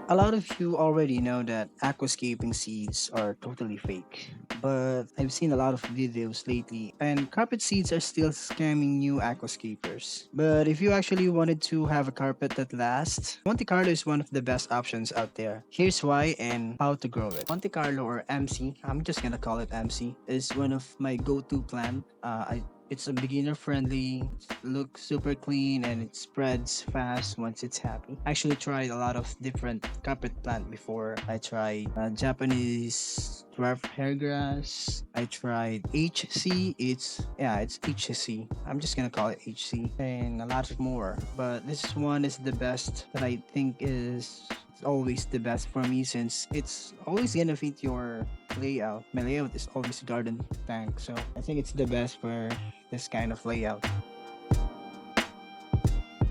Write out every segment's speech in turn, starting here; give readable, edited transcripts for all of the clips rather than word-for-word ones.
A lot of you already know that aquascaping seeds are totally fake, but I've seen a lot of videos lately, and carpet seeds are still scamming new aquascapers. But if you actually wanted to have a carpet that lasts, Monte Carlo is one of the best options out there. Here's why and how to grow it. Monte Carlo, or MC, I'm just gonna call it MC, is one of my go-to plant. It's a beginner friendly, looks super clean, and it spreads fast once it's happy. I actually tried a lot of different carpet plant before. I tried Japanese dwarf hairgrass. I tried HC. It's HC. I'm just gonna call it HC, and a lot more. But this one is the best that I think is always the best for me, since it's always gonna fit your layout. My layout is always garden tank, so I think it's the best for this kind of layout.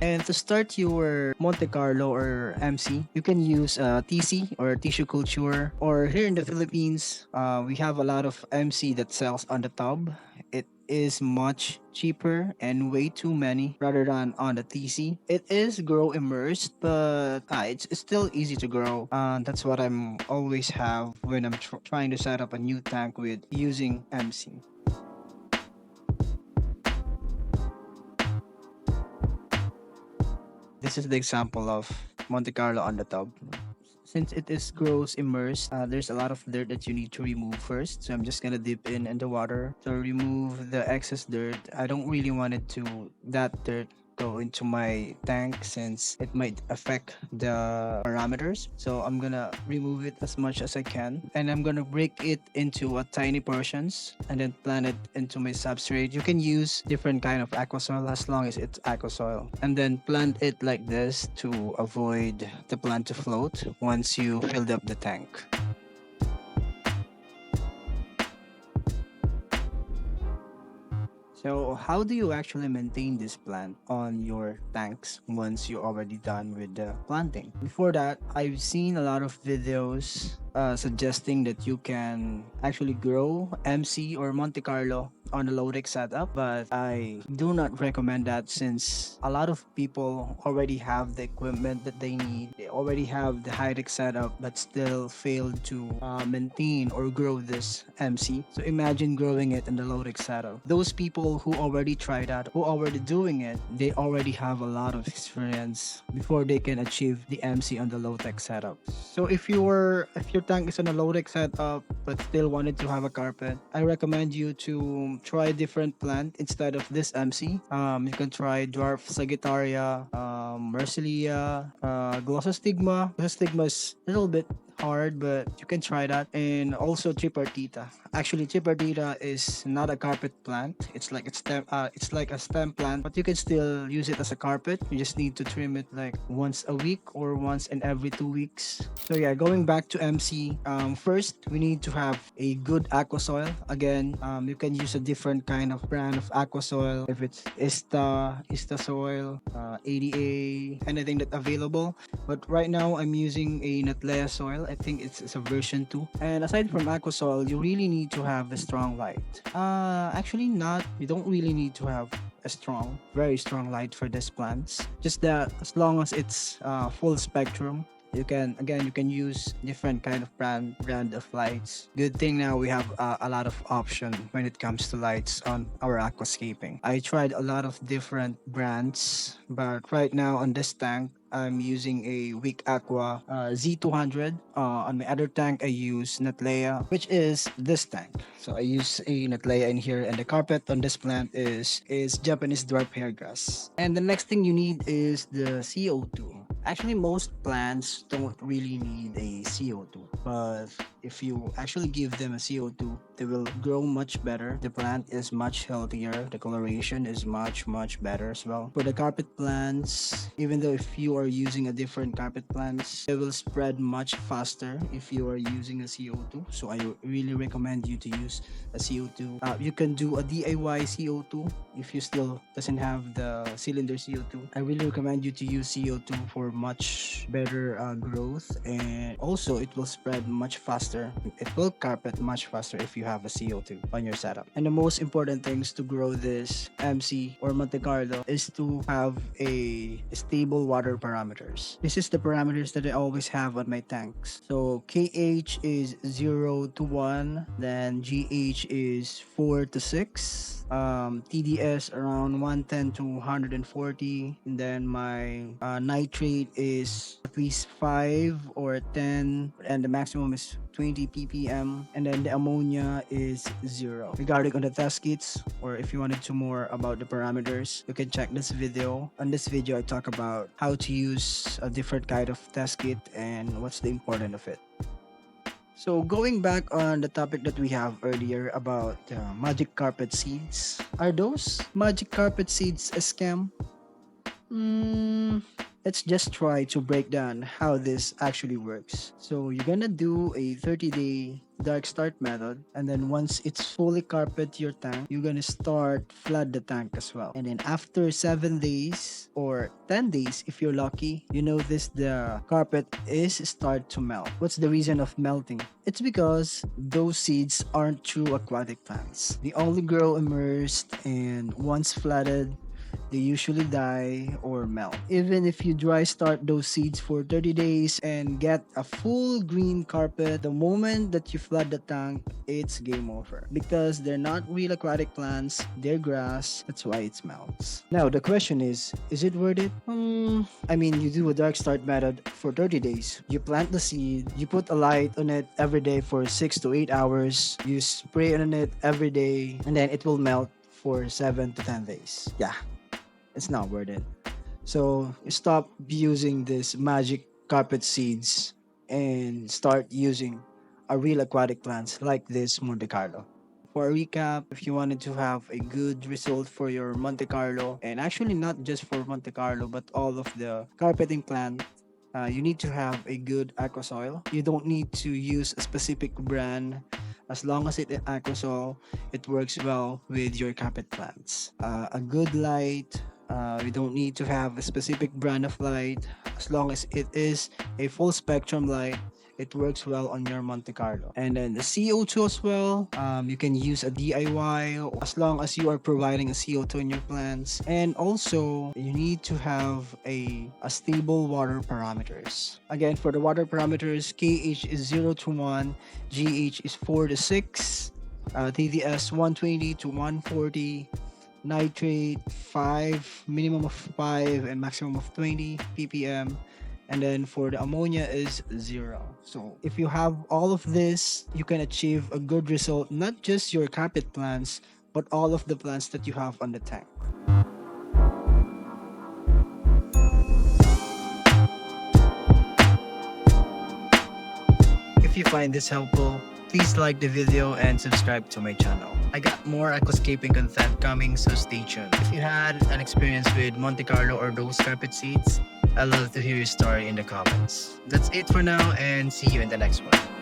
And to start your Monte Carlo or MC, you can use TC or tissue culture. Or here in the Philippines, we have a lot of MC that sells on the tub. It is much cheaper and way too many rather than on the TC. It is grow immersed, but it's still easy to grow. That's what I'm always have when I'm trying to set up a new tank with using MC. This is the example of Monte Carlo on the tub. Since it is grows immersed, there's a lot of dirt that you need to remove first. So I'm just gonna dip in the water to remove the excess dirt. I don't really want it to that dirt go into my tank, since it might affect the parameters. So I'm gonna remove it as much as I can, and I'm gonna break it into a tiny portions and then plant it into my substrate. You can use different kind of aqua soil as long as it's aqua soil, and then plant it like this to avoid the plant to float once you filled up the tank. So how do you actually maintain this plant on your tanks once you're already done with the planting? Before that, I've seen a lot of videos suggesting that you can actually grow MC or Monte Carlo on a low-tech setup, but I do not recommend that, since a lot of people already have the equipment that they need. They already have the high-tech setup but still failed to maintain or grow this MC. So imagine growing it in the low-tech setup. Those people who already tried that, who already doing it, they already have a lot of experience before they can achieve the MC on the low-tech setup. So if your tank is on a low-tech setup but still wanted to have a carpet, I recommend you to try a different plant instead of this MC. You can try dwarf sagittaria, mercilia, glossostigma. Glossostigma is a little bit hard, but you can try that. And also tripartita. Actually, tripartita is not a carpet plant. It's like a stem plant, but you can still use it as a carpet. You just need to trim it like once a week or once in every 2 weeks. So yeah, going back to MC, first we need to have a good aqua soil. Again, you can use a different kind of brand of aqua soil. If it's Ista soil, ADA, anything that available. But right now I'm using a Natlea soil. I think it's a version 2. And aside from aqua soil, you really need to have a strong light. Actually not. You don't really need to have a very strong light for these plants. Just that as long as it's full spectrum, you can use different kind of brand of lights. Good thing now we have a lot of option when it comes to lights on our aquascaping. I tried a lot of different brands, but right now on this tank I'm using a Weak Aqua Z200. On my other tank, I use Natlea, which is this tank. So I use a Natlea in here, and the carpet on this plant is Japanese dwarf hairgrass. And the next thing you need is the CO2. Actually, most plants don't really need a CO2, but if you actually give them a CO2, they will grow much better. The plant is much healthier. The coloration is much better as well. For the carpet plants, even though if you are using a different carpet plants, they will spread much faster if you are using a CO2. So I really recommend you to use a CO2. You can do a DIY CO2 if you still doesn't have the cylinder CO2. I really recommend you to use CO2 for much better growth, and also it will spread much faster faster. It will carpet much faster if you have a CO2 on your setup. And the most important things to grow this MC or Monte Carlo is to have a stable water parameters. This is the parameters that I always have on my tanks. So KH is 0 to 1, then GH is 4 to 6, TDS around 110 to 140, and then my nitrate is at least 5 or 10, and the maximum is 20 ppm, and then the ammonia is 0. Regarding on the test kits, or if you wanted to more about the parameters, you can check this video. On this video I talk about how to use a different kind of test kit and what's the importance of it. So going back on the topic that we have earlier about magic carpet seeds, are those magic carpet seeds a scam? Let's just try to break down how this actually works. So you're gonna do a 30-day dark start method, and then once it's fully carpet your tank, you're gonna start flood the tank as well. And then after 7 days or 10 days, if you're lucky, you notice the carpet is start to melt. What's the reason of melting? It's because those seeds aren't true aquatic plants. They only grow immersed, and once flooded, they usually die or melt. Even if you dry start those seeds for 30 days and get a full green carpet, the moment that you flood the tank, it's game over. Because they're not real aquatic plants, they're grass, that's why it melts. Now the question is it worth it? I mean, you do a dark start method for 30 days. You plant the seed, you put a light on it every day for 6 to 8 hours, you spray on it every day, and then it will melt for 7 to 10 days. Yeah, it's not worth it. So stop using this magic carpet seeds and start using a real aquatic plants like this Monte Carlo. For a recap, if you wanted to have a good result for your Monte Carlo, and actually not just for Monte Carlo but all of the carpeting plant, you need to have a good aqua soil. You don't need to use a specific brand. As long as it is aqua soil, it works well with your carpet plants. A good light. We don't need to have a specific brand of light. As long as it is a full spectrum light, it works well on your Monte Carlo. And then the CO2 as well, you can use a DIY as long as you are providing a CO2 in your plants. And also, you need to have a stable water parameters. Again, for the water parameters, KH is 0 to 1, GH is 4 to 6, TDS 120 to 140, nitrate 5, minimum of 5 and maximum of 20 ppm, and then for the ammonia is 0. So if you have all of this, you can achieve a good result, not just your carpet plants but all of the plants that you have on the tank. If you find this helpful, please like the video and subscribe to my channel. I got more aquascaping content coming, so stay tuned. If you had an experience with Monte Carlo or those carpet seeds, I'd love to hear your story in the comments. That's it for now, and see you in the next one.